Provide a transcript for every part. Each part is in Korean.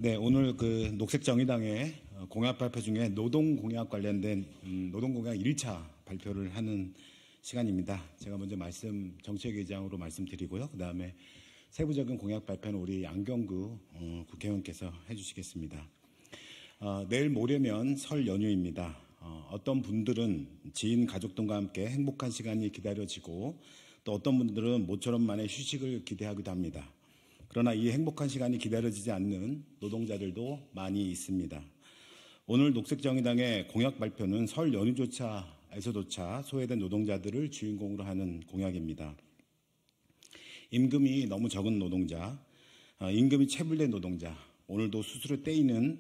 네, 오늘 그 녹색정의당의 공약 발표 중에 노동공약 관련된 노동공약 1차 발표를 하는 시간입니다. 제가 먼저 정책의장으로 말씀드리고요. 그 다음에 세부적인 공약 발표는 우리 양경구 국회의원께서 해주시겠습니다. 내일 모레면 설 연휴입니다. 어떤 분들은 지인 가족 등과 함께 행복한 시간이 기다려지고 또 어떤 분들은 모처럼 만의 휴식을 기대하기도 합니다. 그러나 이 행복한 시간이 기다려지지 않는 노동자들도 많이 있습니다. 오늘 녹색정의당의 공약 발표는 설 연휴조차에서조차 소외된 노동자들을 주인공으로 하는 공약입니다. 임금이 너무 적은 노동자, 임금이 체불된 노동자, 오늘도 수수료 떼이는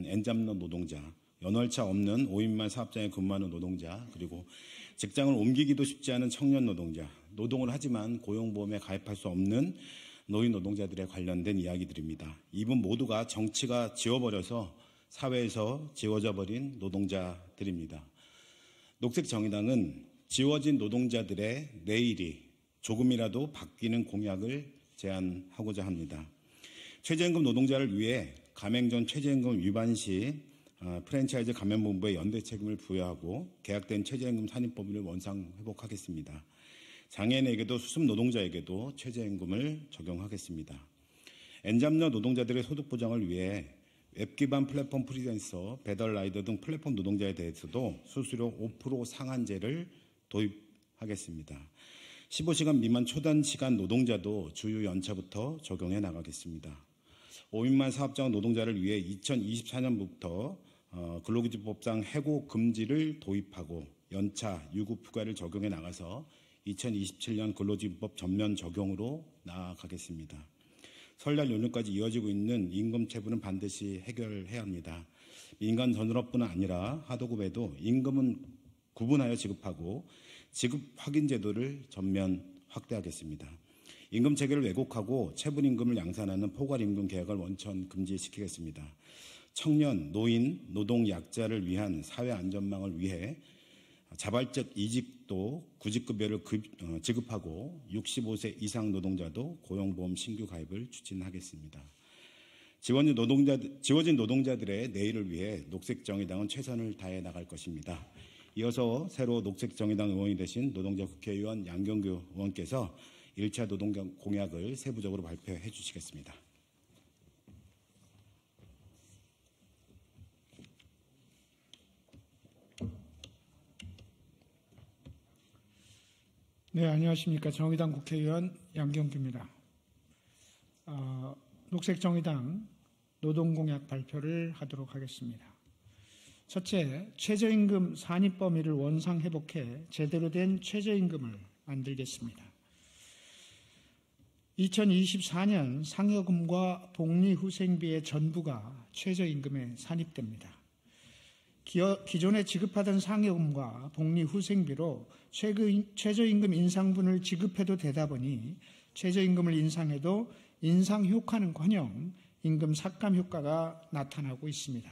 엔잡러 노동자, 연월차 없는 5인만 사업장에 근무하는 노동자, 그리고 직장을 옮기기도 쉽지 않은 청년 노동자, 노동을 하지만 고용보험에 가입할 수 없는 노인 노동자들에 관련된 이야기들입니다. 이분 모두가 정치가 지워버려서 사회에서 지워져 버린 노동자들입니다. 녹색정의당은 지워진 노동자들의 내일이 조금이라도 바뀌는 공약을 제안하고자 합니다. 최저임금 노동자를 위해 가맹점 최저임금 위반 시 프랜차이즈 감염본부에 연대 책임을 부여하고 계약된 최저임금 산입범위를 원상 회복하겠습니다. 장애인에게도 수습 노동자에게도 최저임금을 적용하겠습니다. 엔잡러 노동자들의 소득 보장을 위해 웹 기반 플랫폼 프리랜서, 배달라이더 등 플랫폼 노동자에 대해서도 수수료 5% 상한제를 도입하겠습니다. 15시간 미만 초단시간 노동자도 주유 연차부터 적용해 나가겠습니다. 5인만 사업장 노동자를 위해 2024년부터 근로기준법상 해고 금지를 도입하고 연차, 유급 휴가를 적용해 나가서 2027년 근로기준법 전면 적용으로 나아가겠습니다. 설날 연휴까지 이어지고 있는 임금 체불은 반드시 해결해야 합니다. 민간 전업뿐 아니라 하도급에도 임금은 구분하여 지급하고 지급 확인 제도를 전면 확대하겠습니다. 임금 체계를 왜곡하고 체불 임금을 양산하는 포괄임금 계약을 원천 금지시키겠습니다. 청년, 노인, 노동 약자를 위한 사회 안전망을 위해 자발적 이직도 구직급여를 지급하고 65세 이상 노동자도 고용보험 신규 가입을 추진하겠습니다. 지워진 노동자들의 내일을 위해 녹색정의당은 최선을 다해 나갈 것입니다. 이어서 새로 녹색정의당 의원이 되신 노동자 국회의원 양경규 의원께서 1차 노동공약을 세부적으로 발표해 주시겠습니다. 네, 안녕하십니까. 정의당 국회의원 양경규입니다. 녹색정의당 노동공약 발표를 하도록 하겠습니다. 첫째, 최저임금 산입 범위를 원상 회복해 제대로 된 최저임금을 만들겠습니다. 2024년 상여금과 복리후생비의 전부가 최저임금에 산입됩니다. 기존에 지급하던 상여금과 복리후생비로 최저임금 인상분을 지급해도 되다 보니 최저임금을 인상해도 인상 효과는커녕 임금 삭감 효과가 나타나고 있습니다.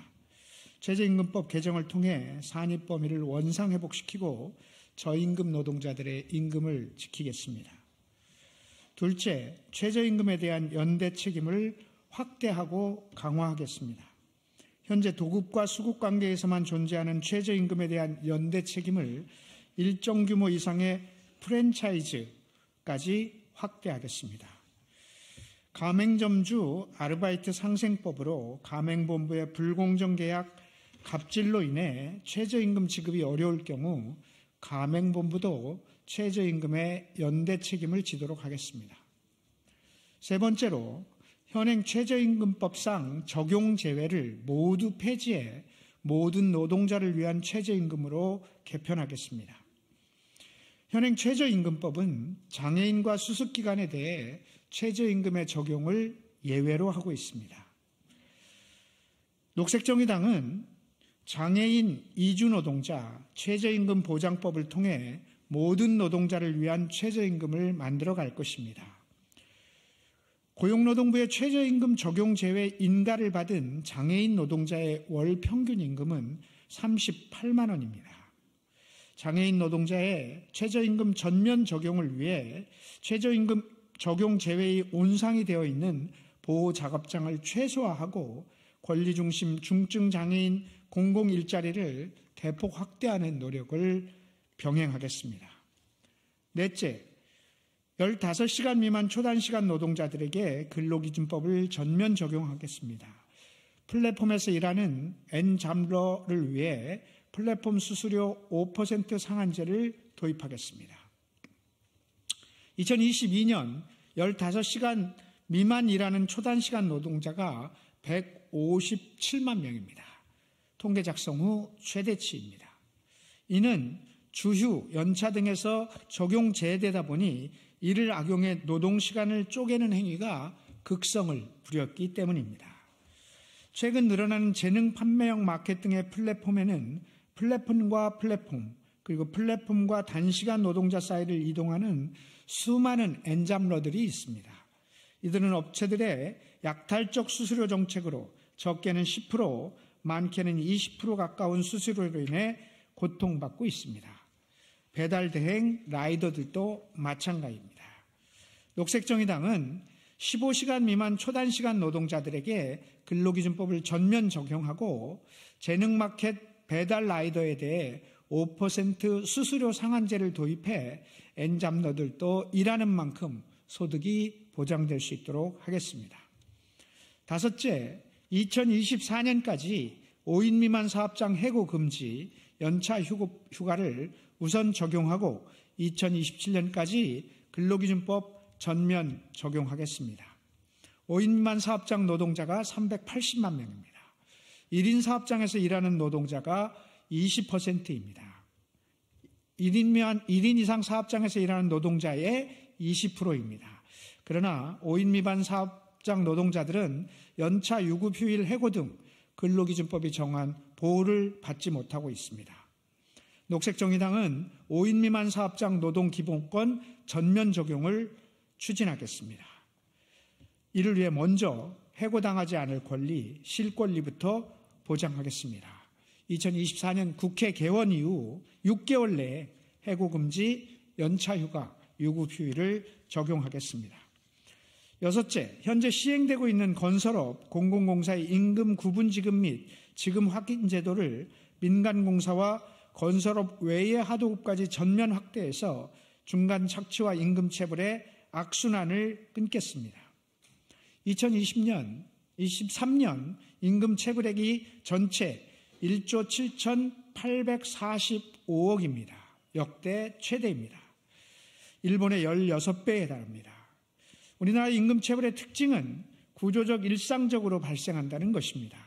최저임금법 개정을 통해 산입 범위를 원상 회복시키고 저임금 노동자들의 임금을 지키겠습니다. 둘째, 최저임금에 대한 연대 책임을 확대하고 강화하겠습니다. 현재 도급과 수급 관계에서만 존재하는 최저임금에 대한 연대 책임을 일정 규모 이상의 프랜차이즈까지 확대하겠습니다. 가맹점주 아르바이트 상생법으로 가맹본부의 불공정 계약 갑질로 인해 최저임금 지급이 어려울 경우 가맹본부도 최저임금의 연대 책임을 지도록 하겠습니다. 세 번째로 현행 최저임금법상 적용 제외를 모두 폐지해 모든 노동자를 위한 최저임금으로 개편하겠습니다. 현행 최저임금법은 장애인과 수습기간에 대해 최저임금의 적용을 예외로 하고 있습니다. 녹색정의당은 장애인 이주노동자 최저임금 보장법을 통해 모든 노동자를 위한 최저임금을 만들어 갈 것입니다. 고용노동부의 최저임금 적용 제외 인가를 받은 장애인 노동자의 월 평균 임금은 38만 원입니다. 장애인 노동자의 최저임금 전면 적용을 위해 최저임금 적용 제외의 온상이 되어 있는 보호 작업장을 최소화하고 권리중심 중증 장애인 공공 일자리를 대폭 확대하는 노력을 병행하겠습니다. 넷째, 15시간 미만 초단시간 노동자들에게 근로기준법을 전면 적용하겠습니다. 플랫폼에서 일하는 N잡러를 위해 플랫폼 수수료 5% 상한제를 도입하겠습니다. 2022년 15시간 미만 일하는 초단시간 노동자가 157만 명입니다. 통계 작성 후 최대치입니다. 이는 주휴, 연차 등에서 적용 제외되다 보니 이를 악용해 노동시간을 쪼개는 행위가 극성을 부렸기 때문입니다. 최근 늘어나는 재능 판매형 마케팅의 플랫폼에는 플랫폼과 플랫폼, 그리고 플랫폼과 단시간 노동자 사이를 이동하는 수많은 N잡러들이 있습니다. 이들은 업체들의 약탈적 수수료 정책으로 적게는 10%, 많게는 20% 가까운 수수료로 인해 고통받고 있습니다. 배달 대행 라이더들도 마찬가지입니다. 녹색정의당은 15시간 미만 초단시간 노동자들에게 근로기준법을 전면 적용하고 재능마켓 배달 라이더에 대해 5% 수수료 상한제를 도입해 N잡러들도 일하는 만큼 소득이 보장될 수 있도록 하겠습니다. 다섯째, 2024년까지 5인 미만 사업장 해고 금지, 연차 휴가를 우선 적용하고 2027년까지 근로기준법 전면 적용하겠습니다. 5인 미만 사업장 노동자가 380만 명입니다. 1인 사업장에서 일하는 노동자가 20%입니다. 1인 이상 사업장에서 일하는 노동자의 20%입니다. 그러나 5인 미만 사업장 노동자들은 연차 유급 휴일 해고 등 근로기준법이 정한 보호를 받지 못하고 있습니다. 녹색정의당은 5인 미만 사업장 노동기본권 전면 적용을 추진하겠습니다. 이를 위해 먼저 해고당하지 않을 권리, 실권리부터 보장하겠습니다. 2024년 국회 개원 이후 6개월 내에 해고금지, 연차휴가, 유급휴일을 적용하겠습니다. 여섯째, 현재 시행되고 있는 건설업, 공공공사의 임금 구분지급 및 지급 확인 제도를 민간공사와 건설업 외의 하도급까지 전면 확대해서 중간 착취와 임금 체불의 악순환을 끊겠습니다. 2023년 임금 체불액이 전체 1조 7,845억입니다. 역대 최대입니다. 일본의 16배에 달합니다. 우리나라 임금 체불의 특징은 구조적 일상적으로 발생한다는 것입니다.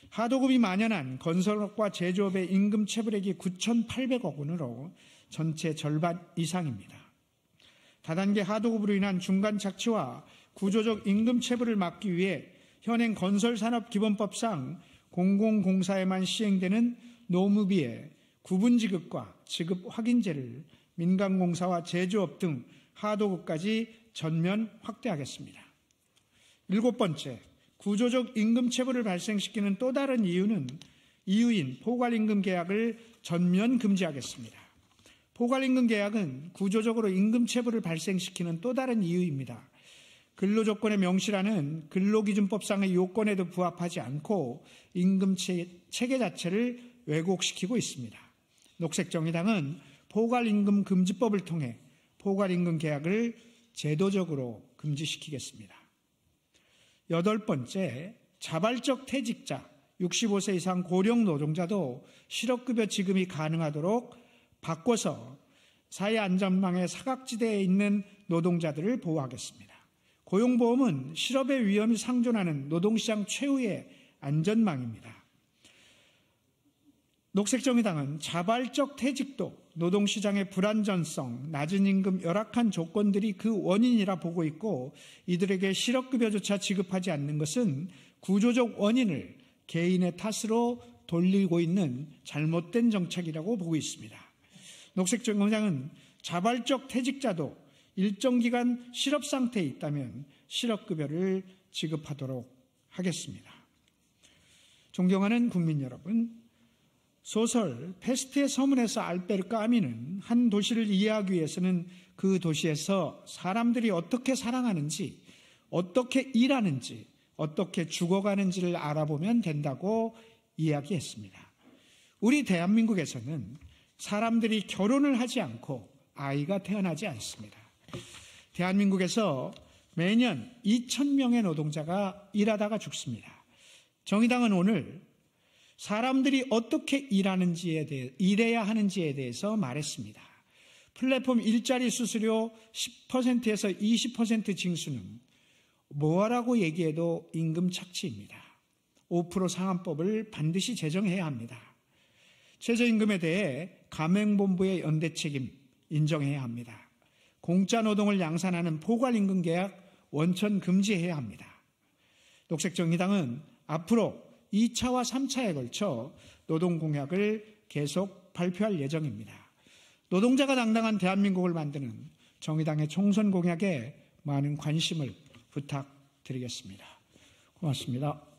하도급이 만연한 건설업과 제조업의 임금 체불액이 9,800억 원으로 전체 절반 이상입니다. 다단계 하도급으로 인한 중간 착취와 구조적 임금 체불을 막기 위해 현행 건설산업기본법상 공공공사에만 시행되는 노무비의 구분지급과 지급 확인제를 민간공사와 제조업 등 하도급까지 전면 확대하겠습니다. 일곱 번째, 구조적 임금 체불을 발생시키는 또 다른 이유인 포괄임금 계약을 전면 금지하겠습니다. 포괄임금 계약은 구조적으로 임금 체불을 발생시키는 또 다른 이유입니다. 근로조건의 명시라는 근로기준법상의 요건에도 부합하지 않고 임금 체계 자체를 왜곡시키고 있습니다. 녹색정의당은 포괄임금 금지법을 통해 포괄임금 계약을 제도적으로 금지시키겠습니다. 여덟 번째, 자발적 퇴직자, 65세 이상 고령 노동자도 실업급여 지급이 가능하도록 바꿔서 사회안전망의 사각지대에 있는 노동자들을 보호하겠습니다. 고용보험은 실업의 위험이 상존하는 노동시장 최후의 안전망입니다. 녹색정의당은 자발적 퇴직도 노동시장의 불안전성, 낮은 임금, 열악한 조건들이 그 원인이라 보고 있고 이들에게 실업급여조차 지급하지 않는 것은 구조적 원인을 개인의 탓으로 돌리고 있는 잘못된 정책이라고 보고 있습니다. 녹색정의당은 자발적 퇴직자도 일정 기간 실업 상태에 있다면 실업급여를 지급하도록 하겠습니다. 존경하는 국민 여러분, 소설 페스트의 서문에서 알베르 까미는 한 도시를 이해하기 위해서는 그 도시에서 사람들이 어떻게 살아가는지 어떻게 일하는지, 어떻게 죽어가는지를 알아보면 된다고 이야기했습니다. 우리 대한민국에서는 사람들이 결혼을 하지 않고 아이가 태어나지 않습니다. 대한민국에서 매년 2,000명의 노동자가 일하다가 죽습니다. 정의당은 오늘 사람들이 어떻게 일해야 하는지에 대해서 말했습니다. 플랫폼 일자리 수수료 10%에서 20% 징수는 뭐라고 얘기해도 임금 착취입니다. 5% 상한법을 반드시 제정해야 합니다. 최저임금에 대해 가맹본부의 연대 책임 인정해야 합니다. 공짜 노동을 양산하는 포괄임금 계약 원천 금지해야 합니다. 녹색정의당은 앞으로 2차와 3차에 걸쳐 노동공약을 계속 발표할 예정입니다. 노동자가 당당한 대한민국을 만드는 정의당의 총선 공약에 많은 관심을 부탁드리겠습니다. 고맙습니다.